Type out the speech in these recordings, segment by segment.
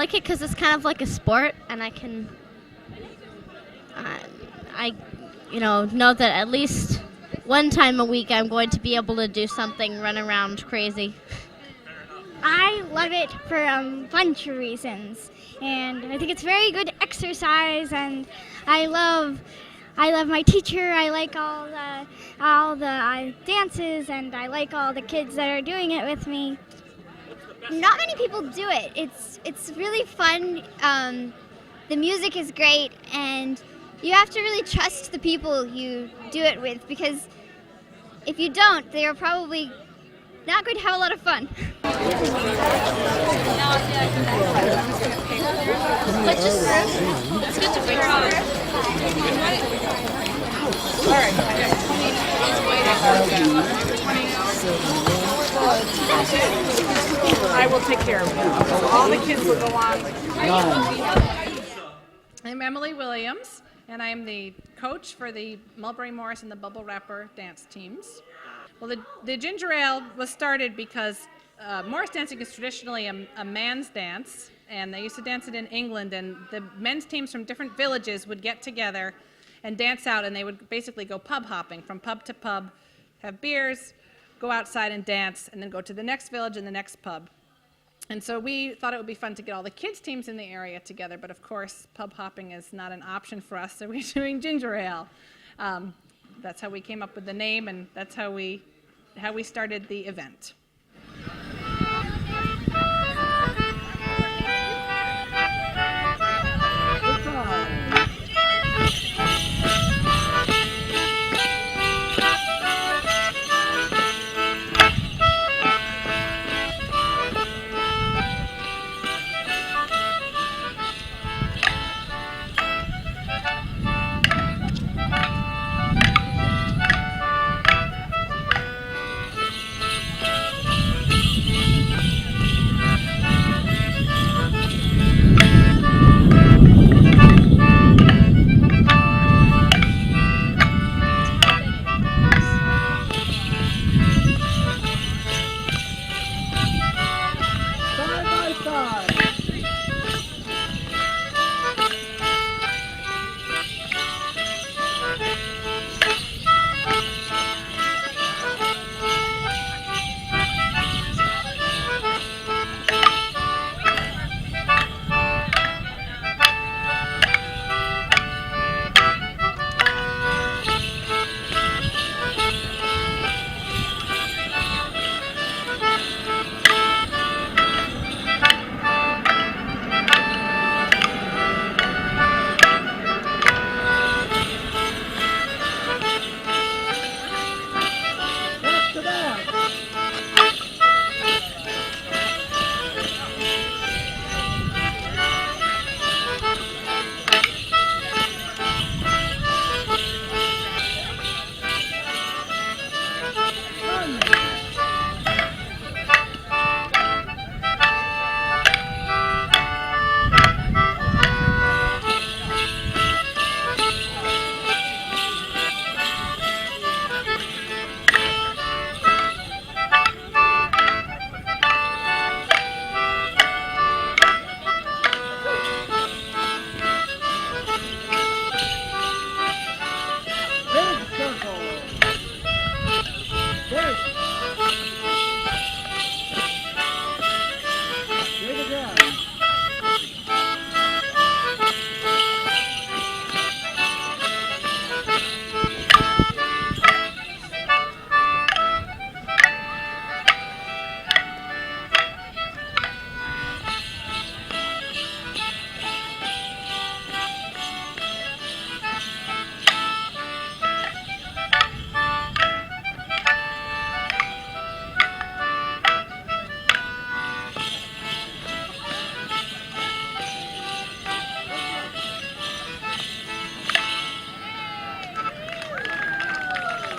like it because it's kind of like a sport, and I can, know that at least one time a week I'm going to be able to do something, run around crazy. I love it for a bunch of reasons, and I think it's very good exercise. And I love my teacher. I like all the dances, and I like all the kids that are doing it with me. Not many people do it. It's really fun. The music is great, and you have to really trust the people you do it with, because if you don't, they are probably not going to have a lot of fun. It's good to figure out. I will take care of it. All the kids will go on. I'm Emily Williams, and I am the coach for the Mulberry Morris and the Bubble Wrapper dance teams. Well, the ginger ale was started because Morris dancing is traditionally a man's dance, and they used to dance it in England, and the men's teams from different villages would get together and dance out, and they would basically go pub hopping from pub to pub, have beers, go outside and dance, and then go to the next village and the next pub. And so we thought it would be fun to get all the kids' teams in the area together, but of course pub hopping is not an option for us, so we're doing ginger ale. That's how we came up with the name, and that's how we started the event.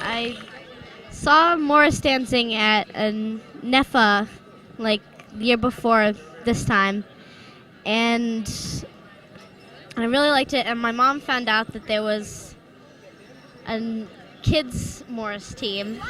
I saw Morris dancing at a NEFA like the year before this time, and I really liked it. And my mom found out that there was a kids Morris team.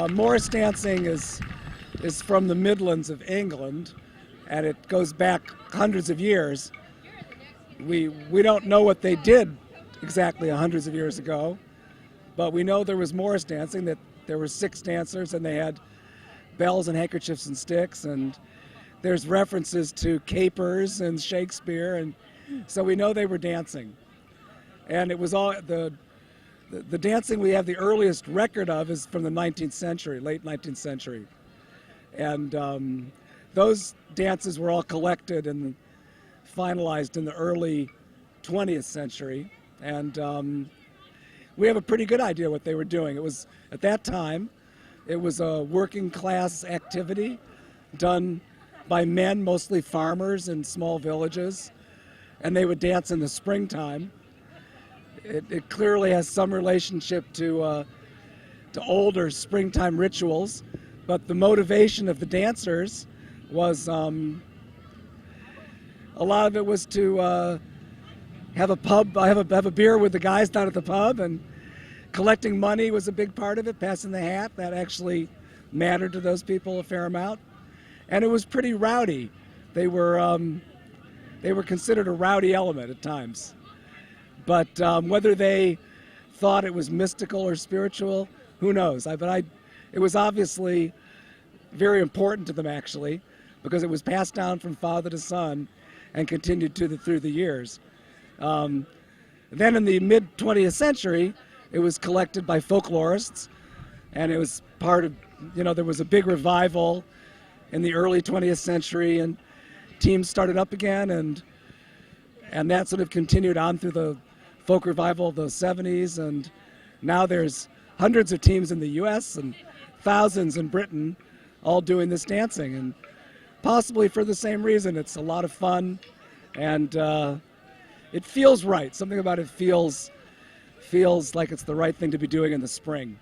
Morris dancing is from the Midlands of England, and it goes back hundreds of years. We don't know what they did exactly hundreds of years ago, but we know there was Morris dancing, that there were 6 dancers and they had bells and handkerchiefs and sticks, and there's references to capers and Shakespeare, and so we know they were dancing. And it was all the dancing we have the earliest record of is from the 19th century, late 19th century. And those dances were all collected and finalized in the early 20th century. And we have a pretty good idea what they were doing. It was, at that time, it was a working class activity done by men, mostly farmers in small villages, and they would dance in the springtime. It clearly has some relationship to older springtime rituals, but the motivation of the dancers was, a lot of it was to have a beer with the guys down at the pub, and collecting money was a big part of it, passing the hat. That actually mattered to those people a fair amount. And it was pretty rowdy. They were considered a rowdy element at times. But whether they thought it was mystical or spiritual, who knows? It was obviously very important to them, actually, because it was passed down from father to son and continued through the years. Then in the mid-20th century, it was collected by folklorists, and it was part of, there was a big revival in the early 20th century, and teams started up again, and that sort of continued on through the folk revival of the 70s, and now there's hundreds of teams in the US and thousands in Britain all doing this dancing, and possibly for the same reason. It's a lot of fun, and it feels right. Something about it feels like it's the right thing to be doing in the spring.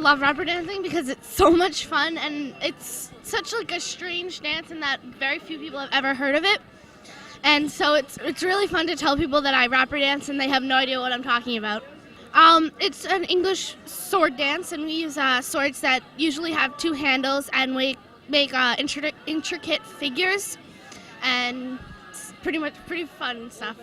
love rapper dancing because it's so much fun and it's such like a strange dance in that very few people have ever heard of it. And so it's really fun to tell people that I rapper dance and they have no idea what I'm talking about. It's an English sword dance, and we use swords that usually have two handles, and we make intricate figures, and it's pretty fun stuff.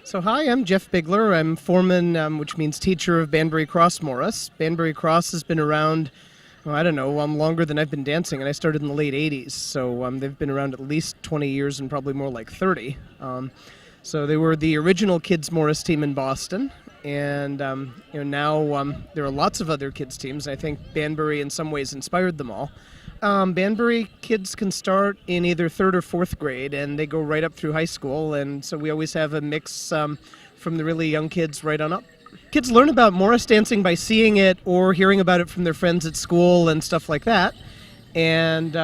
So hi, I'm Jeff Bigler. I'm foreman, which means teacher of Banbury Cross Morris. Banbury Cross has been around, well, I don't know, longer than I've been dancing, and I started in the late 80s. So they've been around at least 20 years and probably more like 30. So they were the original Kids Morris team in Boston. And now there are lots of other kids teams. I think Banbury in some ways inspired them all. Banbury kids can start in either 3rd or 4th grade, and they go right up through high school, and so we always have a mix from the really young kids right on up. Kids learn about Morris dancing by seeing it or hearing about it from their friends at school and stuff like that, and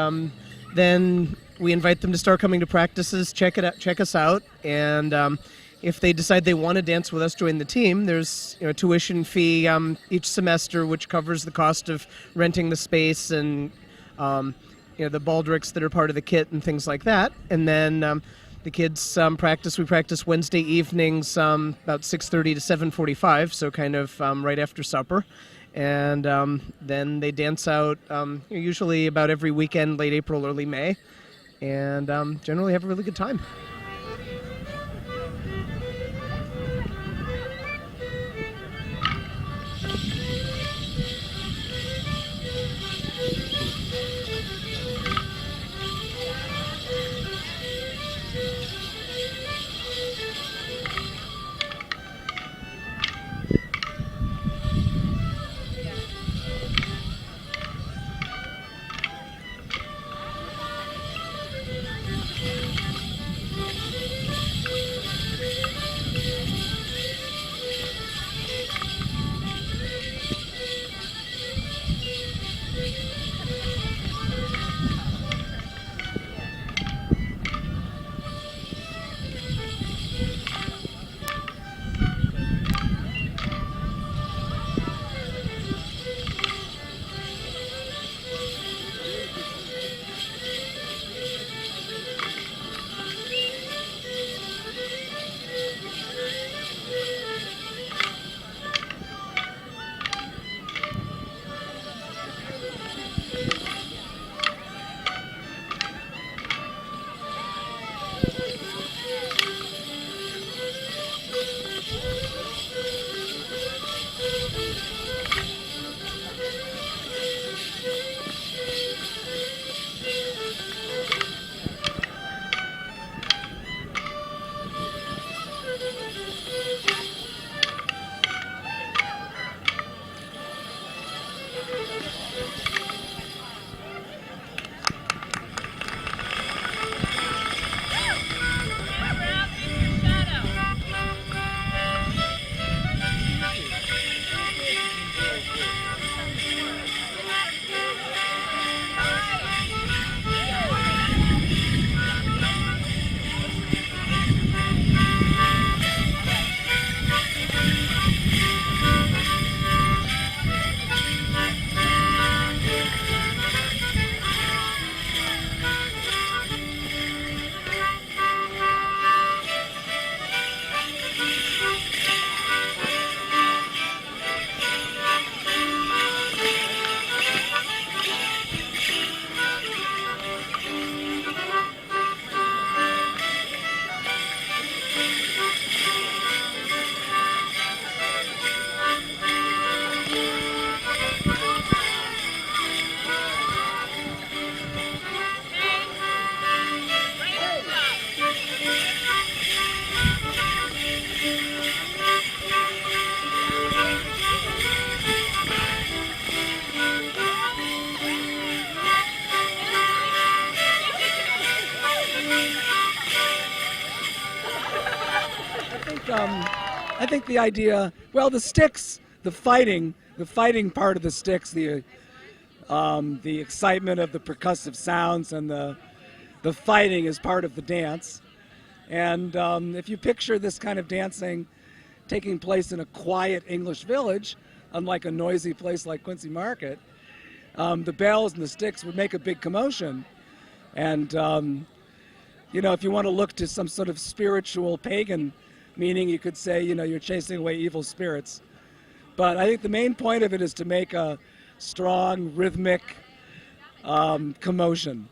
then we invite them to start coming to practices, check us out, and if they decide they want to dance with us, join the team, there's a tuition fee each semester, which covers the cost of renting the space and the baldricks that are part of the kit and things like that. And then the kids we practice Wednesday evenings about 6:30 to 7:45, so kind of right after supper. And then they dance out usually about every weekend, late April, early May, and generally have a really good time. I think the idea, well, the sticks, the fighting part of the sticks, the excitement of the percussive sounds and the fighting is part of the dance. And if you picture this kind of dancing taking place in a quiet English village, unlike a noisy place like Quincy Market, the bells and the sticks would make a big commotion. And, if you want to look to some sort of spiritual pagan meaning, you could say, you're chasing away evil spirits. But I think the main point of it is to make a strong, rhythmic commotion.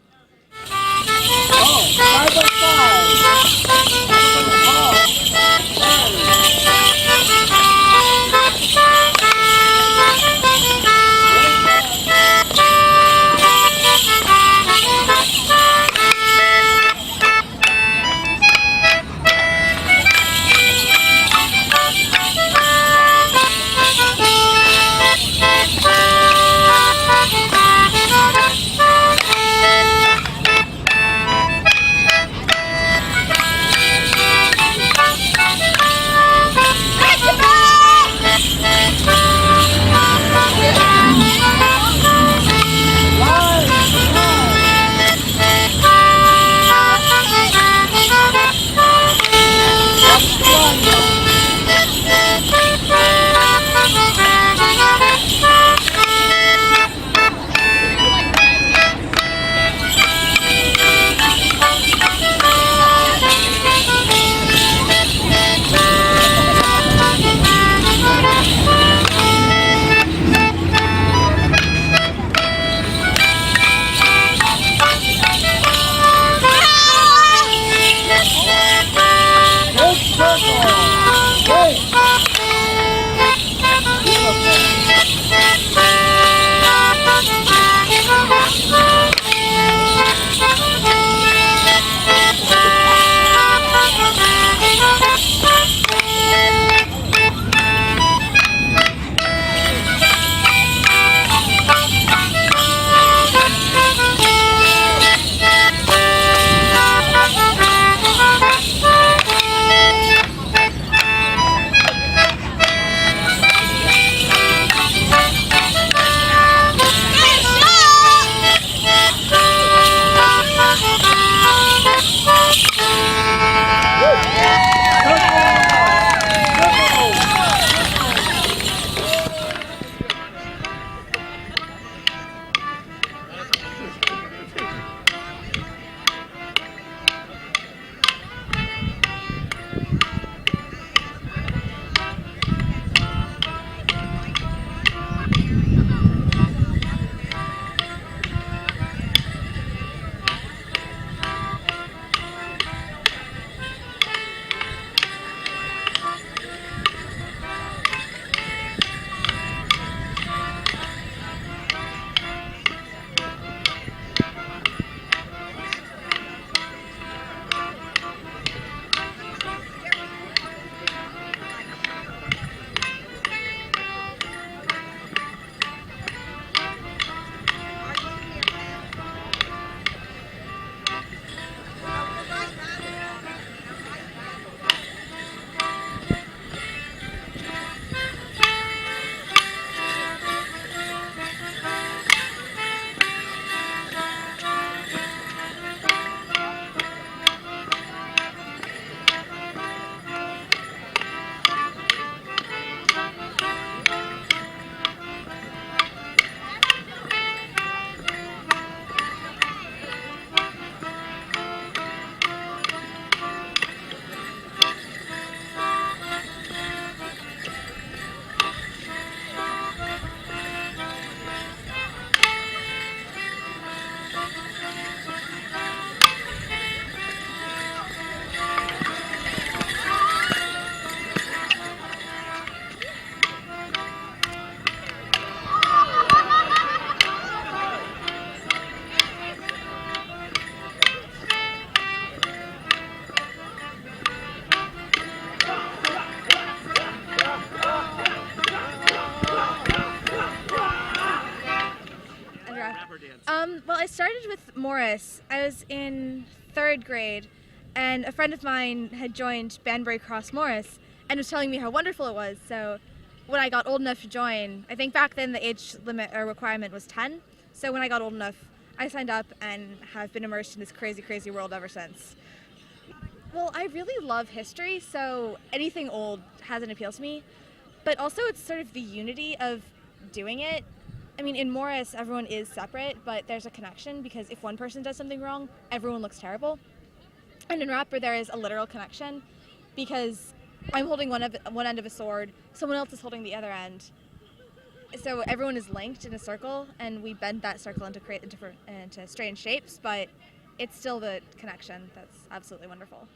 Well, I started with Morris. I was in 3rd grade, and a friend of mine had joined Banbury Cross Morris and was telling me how wonderful it was. So when I got old enough to join, I think back then the age limit or requirement was 10. So when I got old enough, I signed up and have been immersed in this crazy, crazy world ever since. Well, I really love history, so anything old has an appeal to me. But also it's sort of the unity of doing it. I mean, in Morris, everyone is separate, but there's a connection because if one person does something wrong, everyone looks terrible. And in Rapper, there is a literal connection because I'm holding one end of a sword, someone else is holding the other end. So everyone is linked in a circle, and we bend that circle into strange shapes, but it's still the connection that's absolutely wonderful.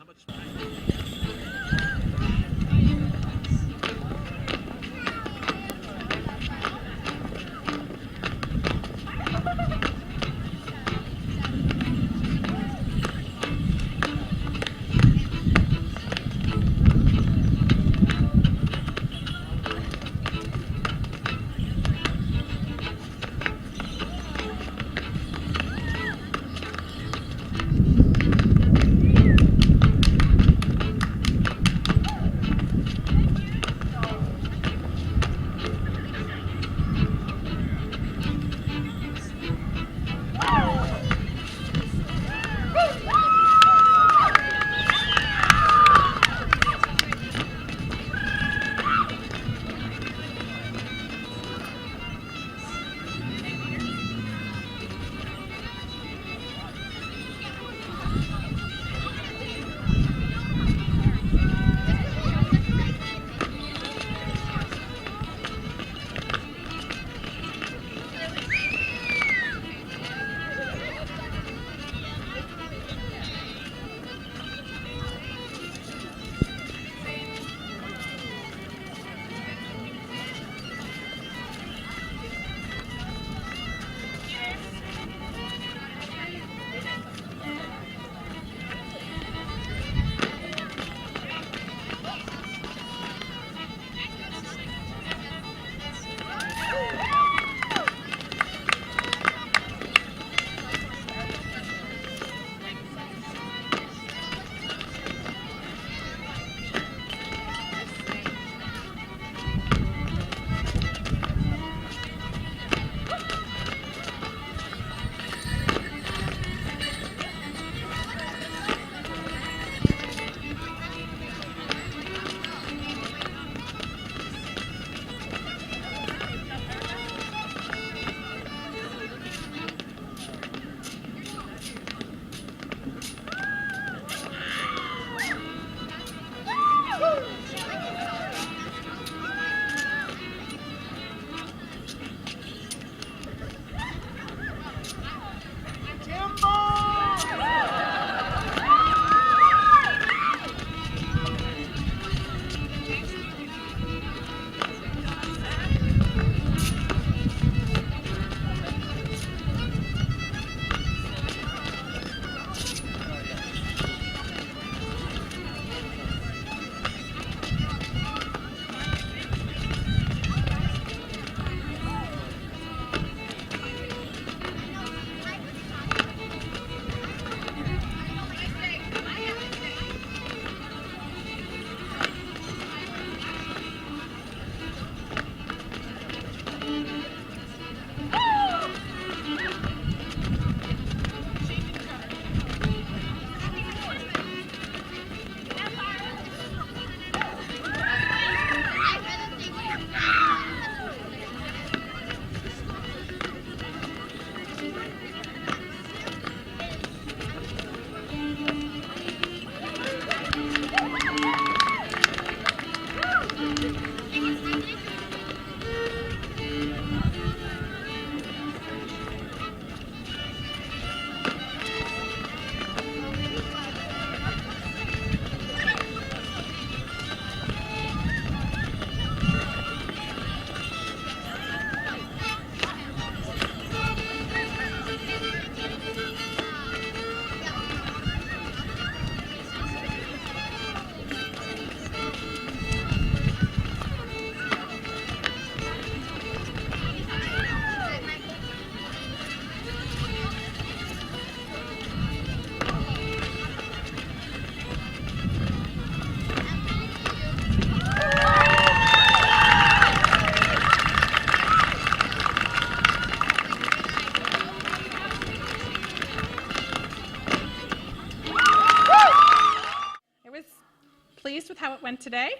pleased with how it went today.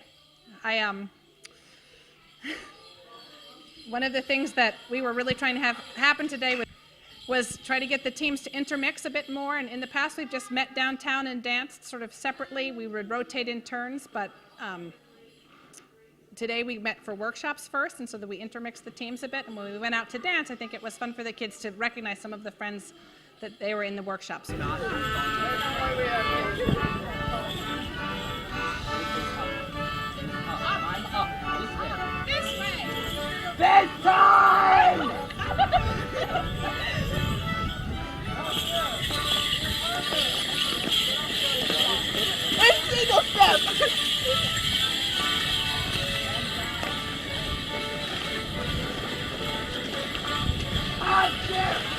One of the things that we were really trying to have happen today was try to get the teams to intermix a bit more. And in the past, we've just met downtown and danced sort of separately. We would rotate in turns, but today we met for workshops first, and so that we intermixed the teams a bit. And when we went out to dance, I think it was fun for the kids to recognize some of the friends that they were in the workshops with. Bedtime! A single step! Thank you.